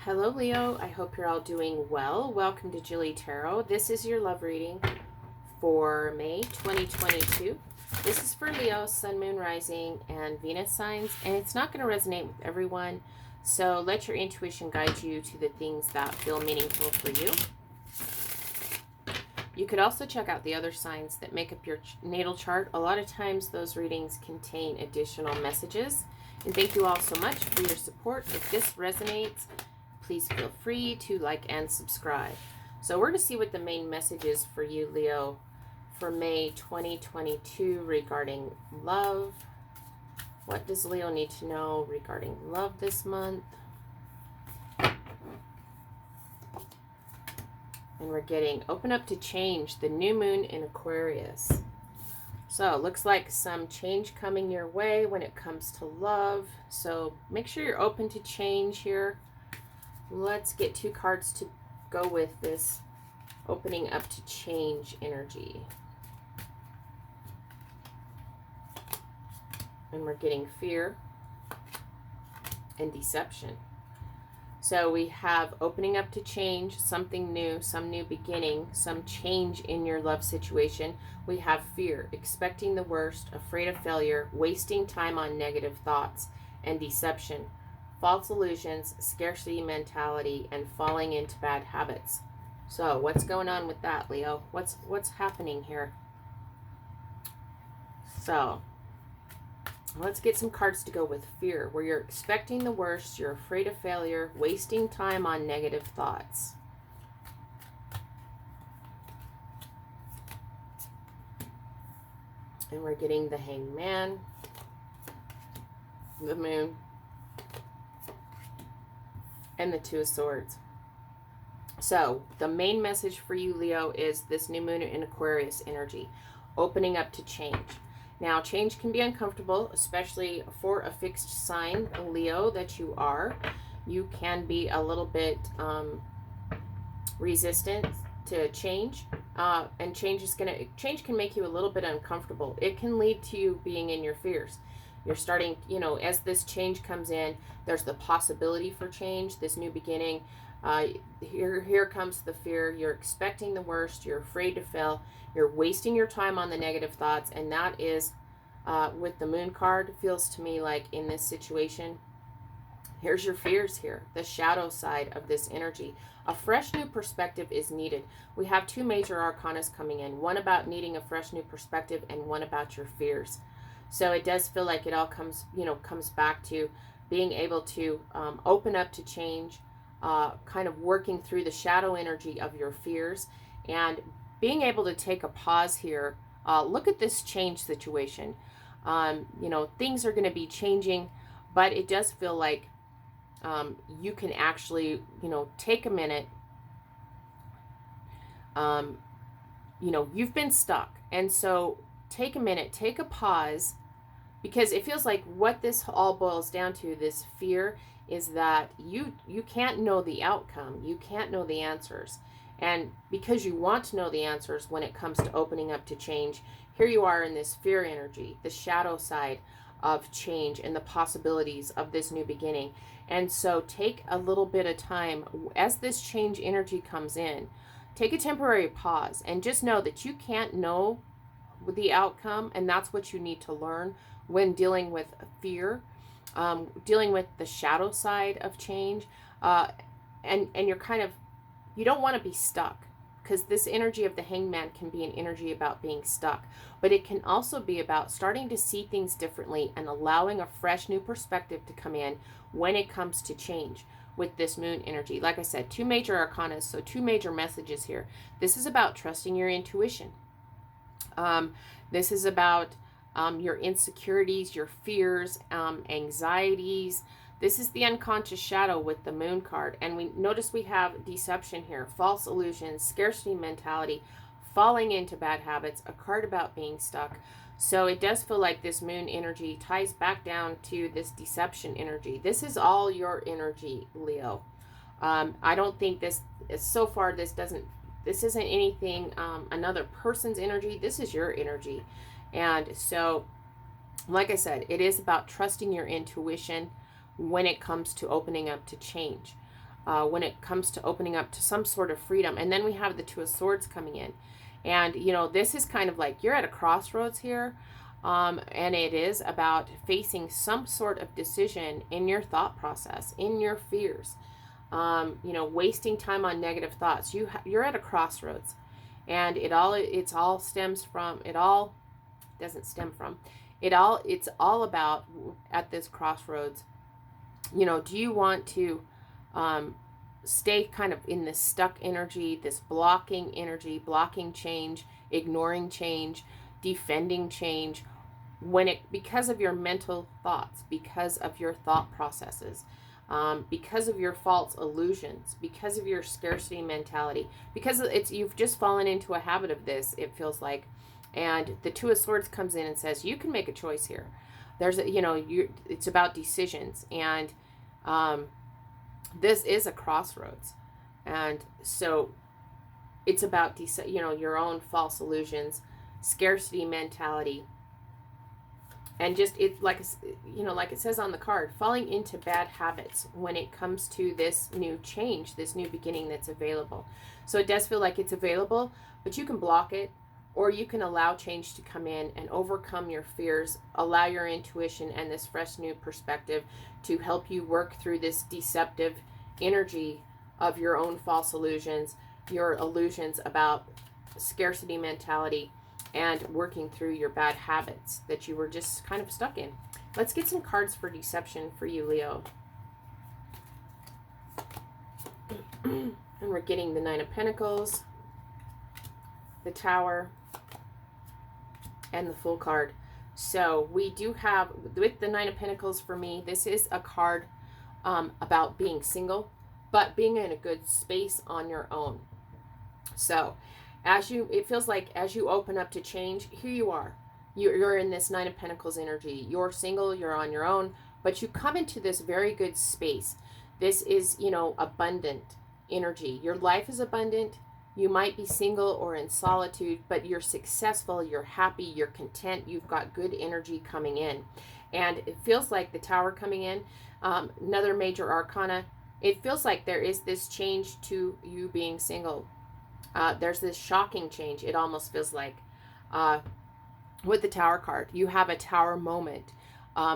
Hello, Leo. I hope you're all doing well. Welcome to JilleTarot. This is your love reading for May 2022. This is for Leo, Sun, Moon, Rising, and Venus signs, and it's not going to resonate with everyone, so let your intuition guide you to the things that feel meaningful for you. You could also check out the other signs that make up your natal chart. A lot of times those readings contain additional messages. And thank you all so much for your support. If this resonates, please feel free to like and subscribe. So we're going to see what the main message is for you, Leo, for May 2022 regarding love. What does Leo need to know regarding love this month? And we're getting open up to change, the new moon in Aquarius. So it looks like some change coming your way when it comes to love. So make sure you're open to change here. Let's get two cards to go with this opening up to change energy. And we're getting fear and deception. So we have opening up to change, something new, some new beginning, some change in your love situation. We have fear, expecting the worst, afraid of failure, wasting time on negative thoughts, and deception, false illusions, scarcity mentality, and falling into bad habits. So what's going on with that, Leo? What's happening here? So let's get some cards to go with fear, where you're expecting the worst, you're afraid of failure, wasting time on negative thoughts. And we're getting the Hanged Man, the Moon, and the Two of Swords. So the main message for you, Leo, is this new moon in Aquarius energy, opening up to change. Now, change can be uncomfortable, especially for a fixed sign, Leo, that you are. You can be a little bit resistant to change, and change can make you a little bit uncomfortable. It can lead to you being in your fears. You're starting, as this change comes in, there's the possibility for change, this new beginning. Here comes the fear. You're expecting the worst. You're afraid to fail. You're wasting your time on the negative thoughts. And that is, with the Moon card, feels to me like in this situation, here's your fears here, the shadow side of this energy. A fresh new perspective is needed. We have two major arcanas coming in, one about needing a fresh new perspective and one about your fears. So it does feel like it all comes back to being able to open up to change, kind of working through the shadow energy of your fears and being able to take a pause here. Look at this change situation. Things are going to be changing, but it does feel like you can actually, take a minute. You've been stuck. And so take a minute, take a pause, because it feels like what this all boils down to, this fear, is that you can't know the outcome. You can't know the answers. And because you want to know the answers when it comes to opening up to change, here you are in this fear energy, the shadow side of change and the possibilities of this new beginning. And so take a little bit of time as this change energy comes in. Take a temporary pause and just know that you can't know the outcome, and that's what you need to learn when dealing with fear, dealing with the shadow side of change, and you don't want to be stuck, because this energy of the Hanged Man can be an energy about being stuck, but it can also be about starting to see things differently and allowing a fresh new perspective to come in when it comes to change with this moon energy. Like I said, two major arcanas, so two major messages here. This is about trusting your intuition. This is about your insecurities, your fears, anxieties. This is the unconscious shadow with the Moon card. And we notice we have deception here, false illusions, scarcity mentality, falling into bad habits, a card about being stuck. So it does feel like this Moon energy ties back down to this deception energy. This is all your energy, Leo. I don't think this isn't anything, another person's energy. This is your energy. And so, like I said, it is about trusting your intuition when it comes to opening up to change. when it comes to opening up to some sort of freedom. And then we have the Two of Swords coming in. And, you know, this is kind of like you're at a crossroads here. And it is about facing some sort of decision in your thought process, in your fears. You know, wasting time on negative thoughts. You're at a crossroads. And it's all it's all about, at this crossroads, you know, do you want to stay kind of in this stuck energy, this blocking energy, blocking change, ignoring change, defending change, because of your mental thoughts, because of your thought processes, because of your false illusions, because of your scarcity mentality, because you've just fallen into a habit of this, it feels like. And the Two of Swords comes in and says, you can make a choice here. It's about decisions. And this is a crossroads. And so it's about, your own false illusions, scarcity mentality. And just, like it says on the card, falling into bad habits when it comes to this new change, this new beginning that's available. So it does feel like it's available, but you can block it. Or you can allow change to come in and overcome your fears, allow your intuition and this fresh new perspective to help you work through this deceptive energy of your own false illusions, your illusions about scarcity mentality, and working through your bad habits that you were just kind of stuck in. Let's get some cards for deception for you, Leo. And we're getting the Nine of Pentacles, the Tower, and the Fool card. So we do have, with the Nine of Pentacles, for me, this is a card about being single, but being in a good space on your own. So it feels like as you open up to change, here you are. You're in this Nine of Pentacles energy. You're single, you're on your own, but you come into this very good space. This is, abundant energy. Your life is abundant. You might be single or in solitude, but you're successful, you're happy, you're content, you've got good energy coming in. And it feels like the Tower coming in, another major arcana, it feels like there is this change to you being single. There's this shocking change, it almost feels like. With the Tower card, you have a Tower moment.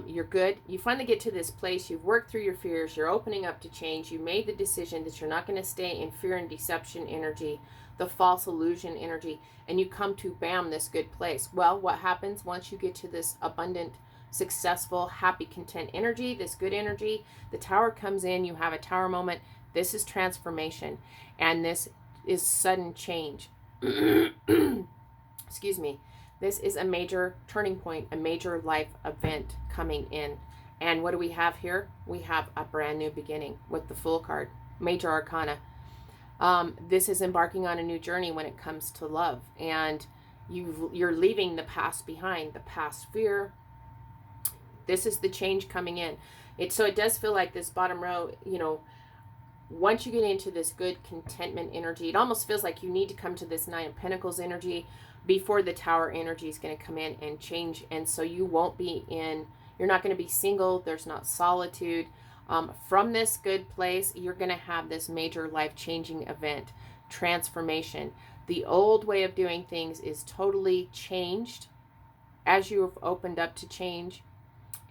You're good. You finally get to this place. You've worked through your fears. You're opening up to change. You made the decision that you're not going to stay in fear and deception energy, the false illusion energy, and you come to, bam, this good place. Well, what happens once you get to this abundant, successful, happy, content energy, this good energy? The Tower comes in. You have a Tower moment. This is transformation, and this is sudden change. Excuse me. This is a major turning point, a major life event coming in. And what do we have here? We have a brand new beginning with the Fool card, major arcana. This is embarking on a new journey when it comes to love. And you're leaving the past behind, the past fear. This is the change coming in. So it does feel like this bottom row, once you get into this good contentment energy, it almost feels like you need to come to this Nine of Pentacles energy before the Tower energy is going to come in and change. And so you're not going to be single. There's not solitude. From this good place, you're going to have this major life-changing event, transformation. The old way of doing things is totally changed as you've opened up to change.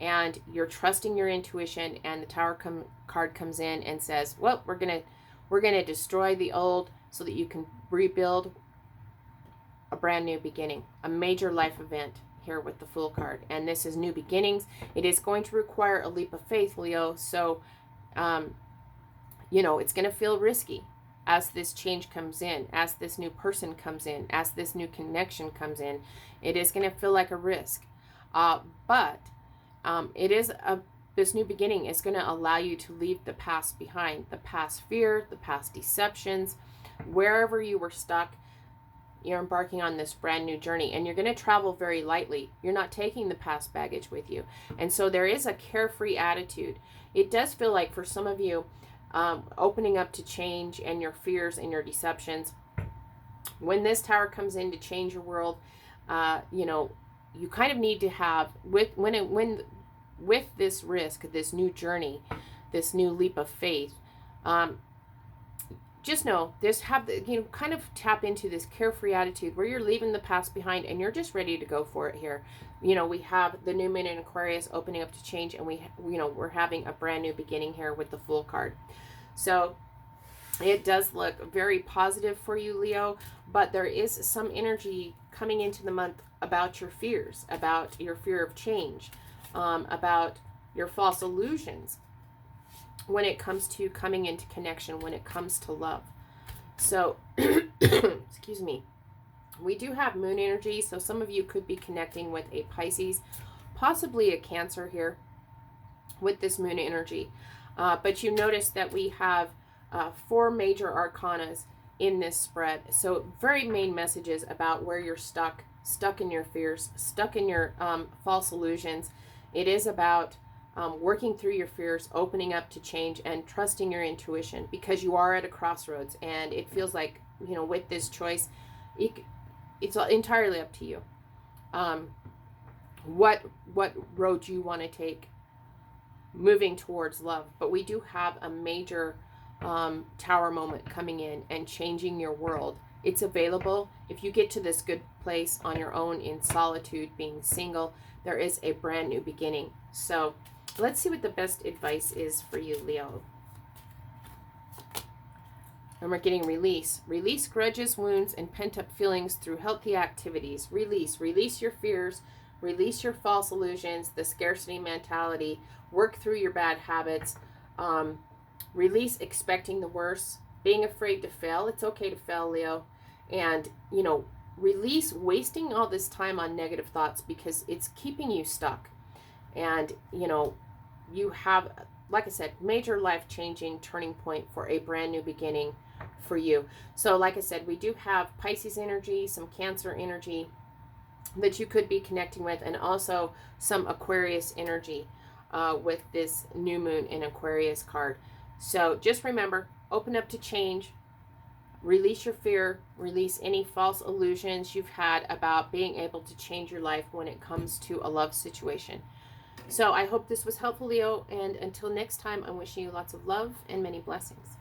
And you're trusting your intuition, and the Tower card comes in and says, well, we're gonna destroy the old so that you can rebuild a brand new beginning, a major life event here with the Fool card. And this is new beginnings. It is going to require a leap of faith, Leo. So, it's going to feel risky as this change comes in, as this new person comes in, as this new connection comes in. It is going to feel like a risk. But this new beginning is going to allow you to leave the past behind, the past fear, the past deceptions, wherever you were stuck. You're embarking on this brand new journey, and you're going to travel very lightly. You're not taking the past baggage with you. And so there is a carefree attitude. It does feel like for some of you, opening up to change and your fears and your deceptions, when this Tower comes in to change your world, you kind of need to have, with this risk, this new journey, this new leap of faith, Um, just know this, have the, kind of tap into this carefree attitude where you're leaving the past behind and you're just ready to go for it here. We have the new moon in Aquarius opening up to change, and we're having a brand new beginning here with the Fool card. So it does look very positive for you, Leo, but there is some energy coming into the month about your fears, about your fear of change, about your false illusions when it comes to coming into connection, when it comes to love. So, excuse me, we do have moon energy, so some of you could be connecting with a Pisces, possibly a Cancer here with this moon energy. But you notice that we have 4 major arcanas in this spread. So very main messages about where you're stuck in your fears, stuck in your false illusions. It is about working through your fears, opening up to change, and trusting your intuition, because you are at a crossroads, and it feels like, with this choice, it's entirely up to you. What road you want to take moving towards love. But we do have a major tower moment coming in and changing your world. It's available. If you get to this good place on your own in solitude, being single, there is a brand new beginning. So let's see what the best advice is for you, Leo. And we're getting release. Release grudges, wounds, and pent-up feelings through healthy activities. Release. Release your fears. Release your false illusions, the scarcity mentality. Work through your bad habits. Release expecting the worst. Being afraid to fail. It's okay to fail, Leo. And, release wasting all this time on negative thoughts, because it's keeping you stuck. And, you have, like I said, major life-changing turning point for a brand new beginning for you. So like I said, we do have Pisces energy, some Cancer energy that you could be connecting with, and also some Aquarius energy with this new moon in Aquarius card. So just remember, open up to change, release your fear, release any false illusions you've had about being able to change your life when it comes to a love situation. So I hope this was helpful, Leo, and until next time, I'm wishing you lots of love and many blessings.